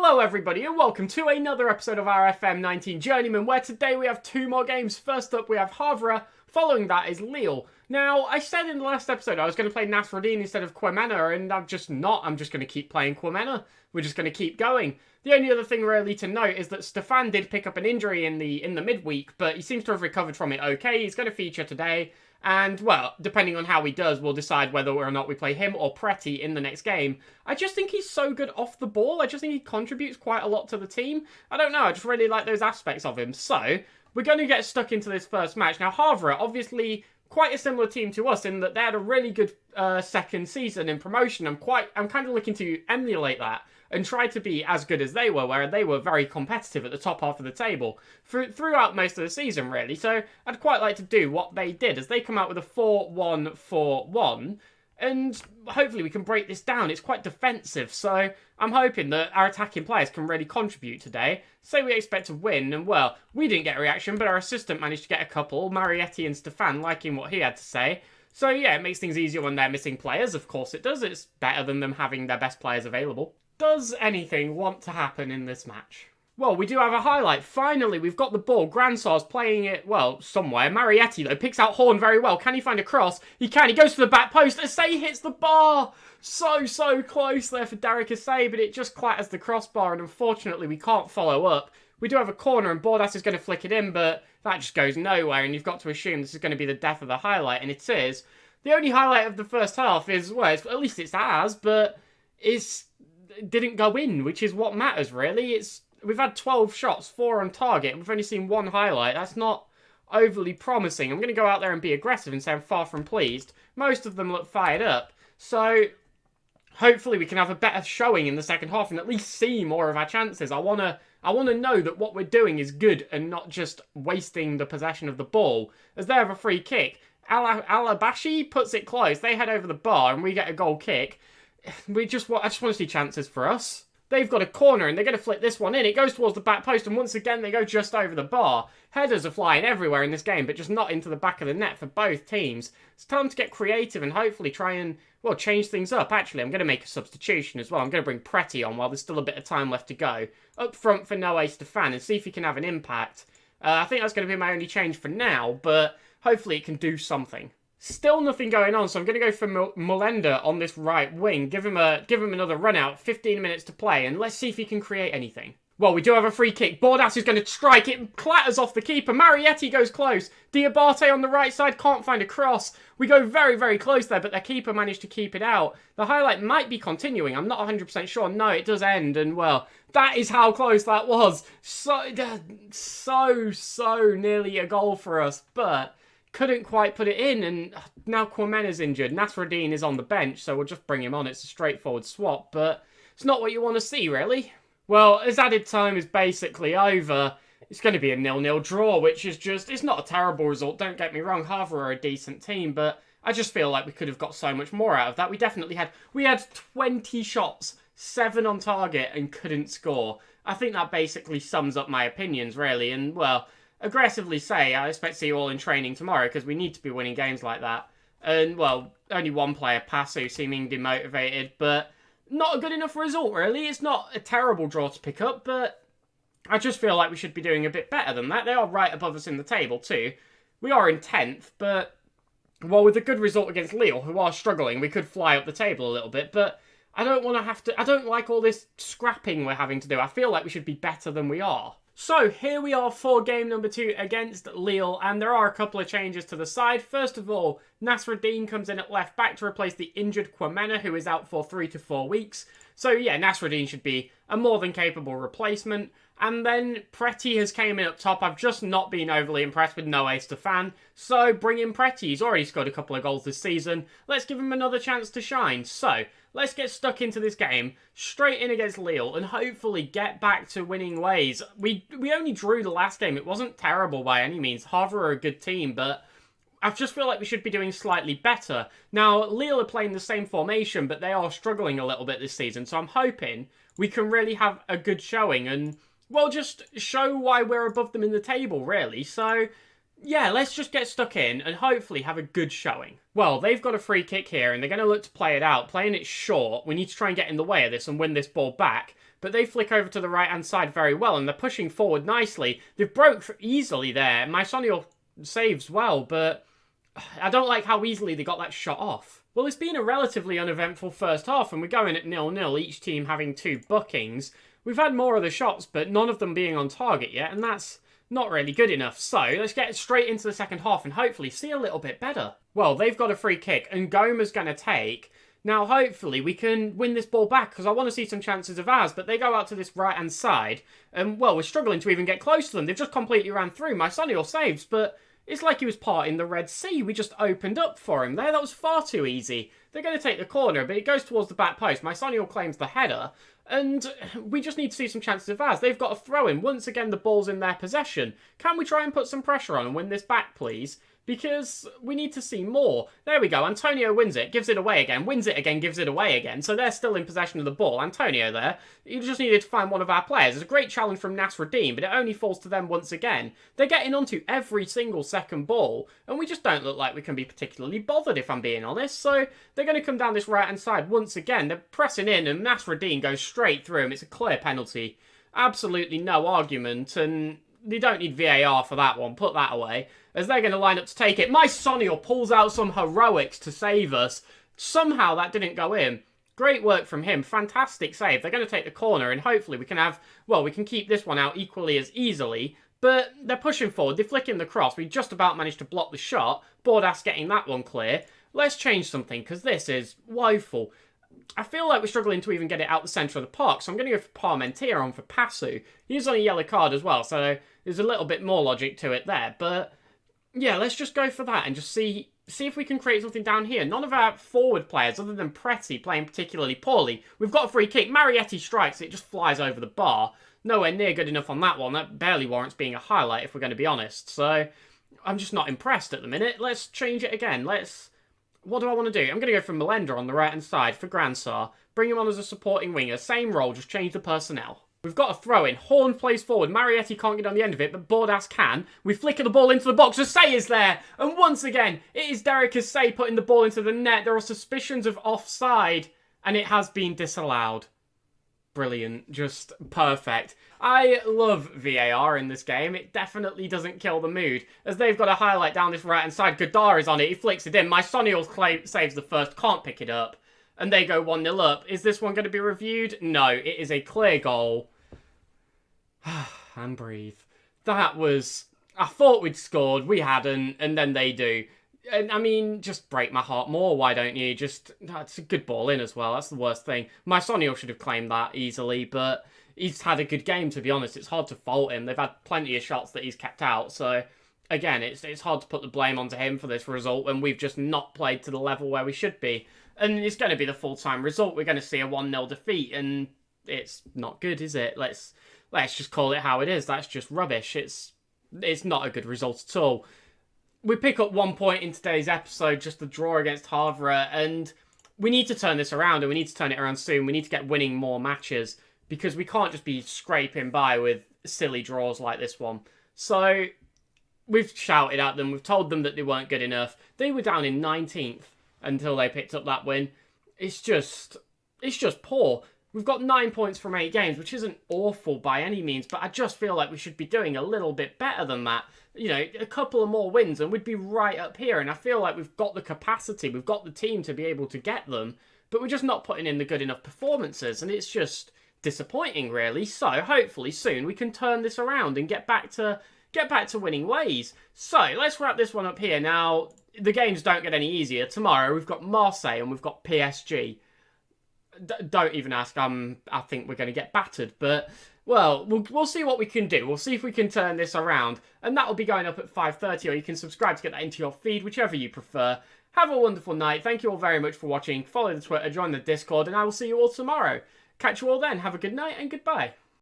Hello everybody and welcome to another episode of our FM19 Journeyman, where today we have two more games. First up we have Havre, following that is Lille. Now, I said in the last episode I was going to play Nasreddin instead of Quemena, and I'm just not. I'm just going to keep playing Quemena. We're just going to keep going. The only other thing really to note is that Stefan did pick up an injury in the midweek, but he seems to have recovered from it okay. He's going to feature today. And, well, depending on how he does, we'll decide whether or not we play him or Preti in the next game. I just think he's so good off the ball. I just think he contributes quite a lot to the team. I don't know, I just really like those aspects of him. So, we're going to get stuck into this first match. Now, Havre, obviously, quite a similar team to us in that they had a really good second season in promotion. I'm kind of looking to emulate that and try to be as good as they were, where they were very competitive at the top half of the table throughout most of the season, really. So I'd quite like to do what they did, as they come out with a 4-1-4-1, and hopefully we can break this down. It's quite defensive, so I'm hoping that our attacking players can really contribute today. Say we expect to win, and well, we didn't get a reaction, but our assistant managed to get a couple, Marietti and Stefan, liking what he had to say. So yeah, it makes things easier when they're missing players, of course it does. It's better than them having their best players available. Does anything want to happen in this match? Well, we do have a highlight. Finally, we've got the ball. Grandsar's playing it, well, somewhere. Marietti, though, picks out Horn very well. Can he find a cross? He can. He goes to the back post. Assay hits the bar. So close there for Derek Assay, but it just clatters the crossbar, and unfortunately, we can't follow up. We do have a corner, and Bordas is going to flick it in, but that just goes nowhere, and you've got to assume this is going to be the death of the highlight, and it is. The only highlight of the first half is, well, at least it's ours, but it didn't go in, which is what matters, really. We've had 12 shots, 4 on target, and we've only seen one highlight. That's not overly promising. I'm going to go out there and be aggressive and say I'm far from pleased. Most of them look fired up, so hopefully we can have a better showing in the second half and at least see more of our chances. I want to know that what we're doing is good and not just wasting the possession of the ball, as they have a free kick. Alabashi puts it close. They head over the bar and we get a goal kick. I just want to see chances for us. They've got a corner and they're going to flip this one in. It goes towards the back post and once again they go just over the bar. Headers are flying everywhere in this game, but just not into the back of the net for both teams. It's time to get creative and hopefully try and, well, change things up. Actually, I'm going to make a substitution as well. I'm going to bring Preti on while there's still a bit of time left to go. Up front for Noe Stefan and see if he can have an impact. I think that's going to be my only change for now, but hopefully it can do something. Still nothing going on, so I'm going to go for Mulenda on this right wing. Give him another run out, 15 minutes to play, and let's see if he can create anything. Well, we do have a free kick. Bordas is going to strike. It clatters off the keeper. Marietti goes close. Diabate on the right side can't find a cross. We go very close there, but their keeper managed to keep it out. The highlight might be continuing. I'm not 100% sure. No, it does end, and well, that is how close that was. So nearly a goal for us, but couldn't quite put it in, and now Quemena's injured. Nasreddin is on the bench, so we'll just bring him on. It's a straightforward swap, but it's not what you want to see, really. Well, as added time is basically over, it's going to be a 0-0 draw, which is just, it's not a terrible result, don't get me wrong. Havre are a decent team, but I just feel like we could have got so much more out of that. We had 20 shots, 7 on target, and couldn't score. I think that basically sums up my opinions, really, and, well, aggressively say, I expect to see you all in training tomorrow because we need to be winning games like that. And, well, only one player, Pasu, seeming demotivated, but not a good enough result, really. It's not a terrible draw to pick up, but I just feel like we should be doing a bit better than that. They are right above us in the table, too. We are in 10th, but, well, with a good result against Lille, who are struggling, we could fly up the table a little bit, but I don't like all this scrapping we're having to do. I feel like we should be better than we are. So, here we are for game number 2 against Lille, and there are a couple of changes to the side. First of all, Nasreddin comes in at left back to replace the injured Quemena, who is out for 3 to 4 weeks. So, yeah, Nasreddin should be a more than capable replacement. And then Preti has came in up top. I've just not been overly impressed with Noe Stefan, so bring in Preti. He's already scored a couple of goals this season. Let's give him another chance to shine. So, let's get stuck into this game, straight in against Lille, and hopefully get back to winning ways. We only drew the last game. It wasn't terrible by any means. Havre are a good team, but I just feel like we should be doing slightly better. Now, Lille are playing the same formation, but they are struggling a little bit this season, so I'm hoping we can really have a good showing and, well, just show why we're above them in the table, really. So, yeah, let's just get stuck in and hopefully have a good showing. Well, they've got a free kick here and they're going to look to play it out. Playing it short, we need to try and get in the way of this and win this ball back. but they flick over to the right-hand side very well, and they're pushing forward nicely. They've broke easily there. Mysonio saves well, but I don't like how easily they got that shot off. Well, it's been a relatively uneventful first half, and we're going at 0-0, each team having 2 bookings. We've had more of the shots, but none of them being on target yet, and that's not really good enough. So, let's get straight into the second half and hopefully see a little bit better. Well, they've got a free kick, and Goma's going to take. Now, hopefully, we can win this ball back, because I want to see some chances of ours, but they go out to this right-hand side, and, well, we're struggling to even get close to them. They've just completely ran through. Mysonio saves, but it's like he was parting the Red Sea. We just opened up for him there. That was far too easy. They're going to take the corner, but it goes towards the back post. Mysonio claims the header, and we just need to see some chances of ours. They've got a throw-in. Once again, the ball's in their possession. Can we try and put some pressure on and win this back, please? Because we need to see more. There we go. Antonio wins it, gives it away again, wins it again, gives it away again. So they're still in possession of the ball. Antonio there, he just needed to find one of our players. It's a great challenge from Nasruddin, but it only falls to them once again. They're getting onto every single second ball, and we just don't look like we can be particularly bothered, if I'm being honest. So they're going to come down this right-hand side once again. They're pressing in, and Nasruddin goes straight through him. It's a clear penalty. Absolutely no argument, and they don't need VAR for that one. Put that away. As they're going to line up to take it. Mysonio pulls out some heroics to save us. Somehow that didn't go in. Great work from him. Fantastic save. They're going to take the corner, and hopefully we can have, well, we can keep this one out equally as easily. But they're pushing forward. They're flicking the cross. We just about managed to block the shot. Bordas getting that one clear. Let's change something, because this is woeful. I feel like we're struggling to even get it out the centre of the park, so I'm going to go for Parmentier on for Passu. He's on a yellow card as well, so there's a little bit more logic to it there. But yeah, let's just go for that and just see if we can create something down here. None of our forward players, other than Preti, playing particularly poorly. We've got a free kick. Marietti strikes. It just flies over the bar. Nowhere near good enough on that one. That barely warrants being a highlight, if we're going to be honest. So I'm just not impressed at the minute. Let's change it again. What do I want to do? I'm going to go for Melender on the right-hand side for Gransar. Bring him on as a supporting winger. Same role, just change the personnel. We've got a throw-in. Horn plays forward. Marietti can't get on the end of it, but Bordas can. We flicker the ball into the box. Assay is there. And once again, it is Derek Assay putting the ball into the net. There are suspicions of offside, and it has been disallowed. Brilliant. Just perfect. I love VAR in this game. It definitely doesn't kill the mood. As they've got a highlight down this right-hand side. Godard is on it. He flicks it in. Mysonio saves the first. Can't pick it up. And they go 1-0 up. Is this one going to be reviewed? No, it is a clear goal. And breathe. That was... I thought we'd scored. We hadn't. And then they do. And I mean, just break my heart more. Why don't you? Just... It's a good ball in as well. That's the worst thing. Mysonio should have claimed that easily. But he's had a good game, to be honest. It's hard to fault him. They've had plenty of shots that he's kept out. So, again, it's hard to put the blame onto him for this result when we've just not played to the level where we should be. And it's going to be the full-time result. We're going to see a 1-0 defeat, and it's not good, is it? Let's just call it how it is. That's just rubbish. It's not a good result at all. We pick up 1 point in today's episode, just the draw against Havre, and we need to turn this around, and we need to turn it around soon. We need to get winning more matches, because we can't just be scraping by with silly draws like this one. So, we've shouted at them. We've told them that they weren't good enough. They were down in 19th. Until they picked up that win. It's just poor. We've got 9 points from 8 games, which isn't awful by any means, but I just feel like we should be doing a little bit better than that. You know, a couple of more wins and we'd be right up here, and I feel like we've got the capacity, we've got the team to be able to get them, but we're just not putting in the good enough performances, and it's just disappointing, really. So, hopefully soon we can turn this around and get back to winning ways. So, let's wrap this one up here. Now, the games don't get any easier. Tomorrow, we've got Marseille and we've got PSG. Don't even ask. I think we're going to get battered. But, well, we'll see what we can do. We'll see if we can turn this around. And that will be going up at 5:30, or you can subscribe to get that into your feed, whichever you prefer. Have a wonderful night. Thank you all very much for watching. Follow the Twitter, join the Discord, and I will see you all tomorrow. Catch you all then. Have a good night and goodbye.